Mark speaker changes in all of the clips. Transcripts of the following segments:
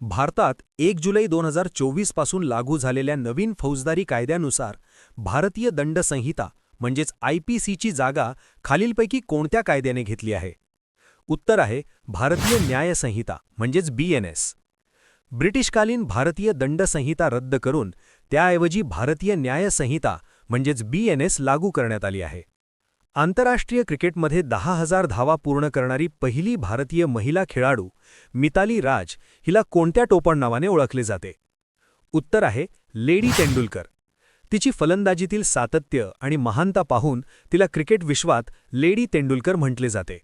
Speaker 1: भारतात 1 जुलै 2024 पासून लागू झालेल्या नवीन फौजदारी कायद्यानुसार भारतीय दंड संहिता म्हणजेच IPCची जागा खालीलपैकी कोणत्या कायद्याने घेतली आहे? उत्तर आहे भारतीय न्याय संहिता म्हणजेच BNS. ब्रिटिशकालीन भारतीय दंड संहिता रद्द करून त्याऐवजी भारतीय न्याय संहिता म्हणजेच BNS लागू करण्यात आली आहे. आंतरराष्ट्रीय क्रिकेटमध्ये 10,000 धावा पूर्ण करणारी पहिली भारतीय महिला खेळाडू मिताली राज हिला कोणत्या टोपण नावाने ओळखले जाते? उत्तर आहे लेडी तेंडुलकर. तिची फलंदाजीतील सातत्य आणि महानता पाहून तिला क्रिकेट विश्वात लेडी तेंडुलकर म्हटले जाते.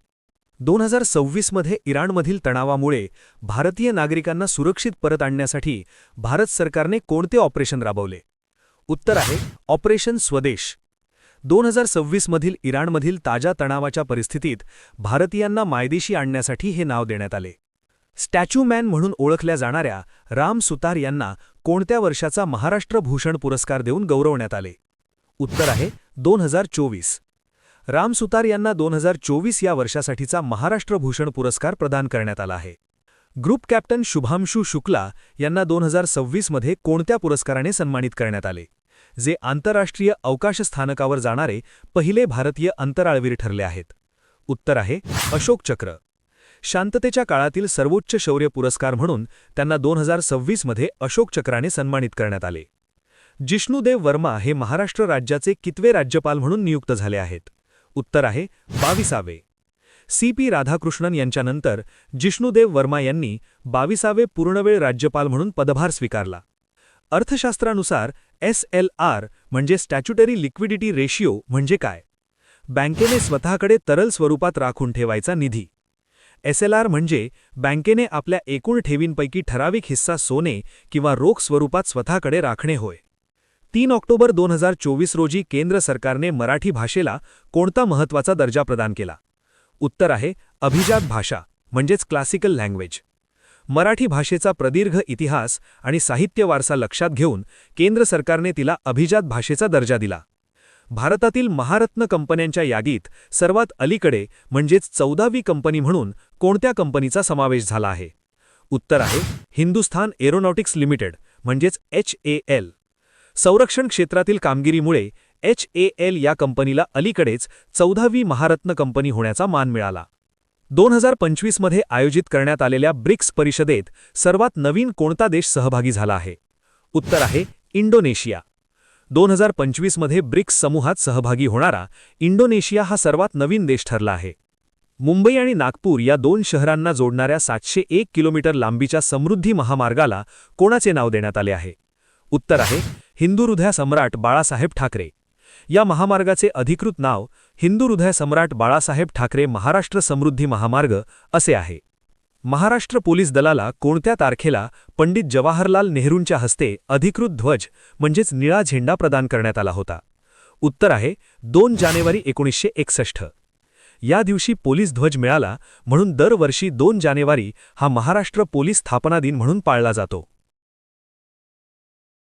Speaker 1: 2026 मध्ये इराणमधील तणावामुळे भारतीय नागरिकांना सुरक्षित परत आणण्यासाठी भारत सरकारने कोणते ऑपरेशन राबवले? उत्तर आहे ऑपरेशन स्वदेश. 2026 मधील इराणमधील ताज्या तणावाच्या परिस्थितीत भारतीयांना मायदेशी आणण्यासाठी हे नाव देण्यात आले. स्टॅच्यू मॅन म्हणून ओळखल्या जाणाऱ्या राम सुतार यांना कोणत्या वर्षाचा महाराष्ट्र भूषण पुरस्कार देऊन गौरवण्यात आले? उत्तर आहे 2024. राम सुतार यांना 2024 या वर्षासाठीचा महाराष्ट्र भूषण पुरस्कार प्रदान करण्यात आला आहे. ग्रुप कॅप्टन शुभांशु शुक्ला यांना 2026 मध्ये कोणत्या पुरस्काराने सन्मानित करण्यात आले, जे आंतरराष्ट्रीय अवकाश स्थानकावर जाणारे पहिले भारतीय अंतराळवीर ठरले आहेत? उत्तर आहे अशोक चक्र. शांततेच्या काळातील सर्वोच्च शौर्य पुरस्कार म्हणून त्यांना 2026 मध्ये अशोक चक्राने सन्मानित करण्यात आले. जिष्णुदेव वर्मा हे महाराष्ट्र राज्याचे कितवे राज्यपाल म्हणून नियुक्त झाले आहेत? उत्तर आहे 22वे. CP राधाकृष्णन यांच्यानंतर जिष्णुदेव वर्मा यांनी 22वे पूर्णवेळ राज्यपाल म्हणून पदभार स्वीकारला. अर्थशास्त्रानुसार SLR म्हणजे स्टॅच्युटरी लिक्विडिटी रेशियो म्हणजे काय? बँकेने स्वतःकडे तरल स्वरूपात राखून ठेवायचा निधी. SLR म्हणजे बँकेने आपल्या एकूण ठेवींपैकी ठराविक हिस्सा सोने किंवा रोख स्वरूपात स्वतःकडे राखणे होय. 3 ऑक्टोबर 2024 रोजी केंद्र सरकारने मराठी भाषेला कोणता महत्त्वाचा दर्जा प्रदान केला? उत्तर आहे अभिजात भाषा म्हणजेच क्लासिकल लँग्वेज. मराठी भाषेचा प्रदीर्घ इतिहास आणि साहित्य वारसा लक्षात घेऊन केंद्र सरकारने तिला अभिजात भाषेचा दर्जा दिला. भारतातील महारत्न कंपन्यांच्या यादीत सर्वात अलीकडे म्हणजेच 14वी कंपनी म्हणून कोणत्या कंपनीचा समावेश झाला आहे? उत्तर आहे हिंदुस्थान एरोनॉटिक्स लिमिटेड म्हणजेच HAL. संरक्षण क्षेत्रातील कामगिरीमुळे HAL या कंपनीला अलीकडेच 14वी महारत्न कंपनी होण्याचा मान मिळाला. 2025 मध्ये आयोजित करण्यात आलेल्या ब्रिक्स परिषदेत सर्वात नवीन कोणता देश सहभागी झाला आहे? उत्तर आहे इंडोनेशिया. 2025 मध्ये ब्रिक्स समूहात सहभागी होणारा इंडोनेशिया हा सर्वात नवीन देश ठरला आहे. मुंबई आणि नागपूर या दोन शहरांना जोडणाऱ्या 701 किलोमीटर लांबीच्या समृद्धी महामार्गाला कोणाचे नाव देण्यात आले आहे? उत्तर आहे हिंदुहृदय सम्राट बाळासाहेब ठाकरे. या महामार्गाचे अधिकृत नाव हिंदुहृदय सम्राट बाळासाहेब ठाकरे महाराष्ट्र समृद्धी महामार्ग असे आहे. महाराष्ट्र पोलीस दलाला कोणत्या तारखेला पंडित जवाहरलाल नेहरूंच्या हस्ते अधिकृत ध्वज म्हणजेच निळा झेंडा प्रदान करण्यात आला होता? उत्तर आहे 2 जानेवारी 1961. या दिवशी पोलीस ध्वज मिळाला म्हणून दरवर्षी 2 जानेवारी हा महाराष्ट्र पोलीस स्थापना दिन म्हणून पाळला जातो.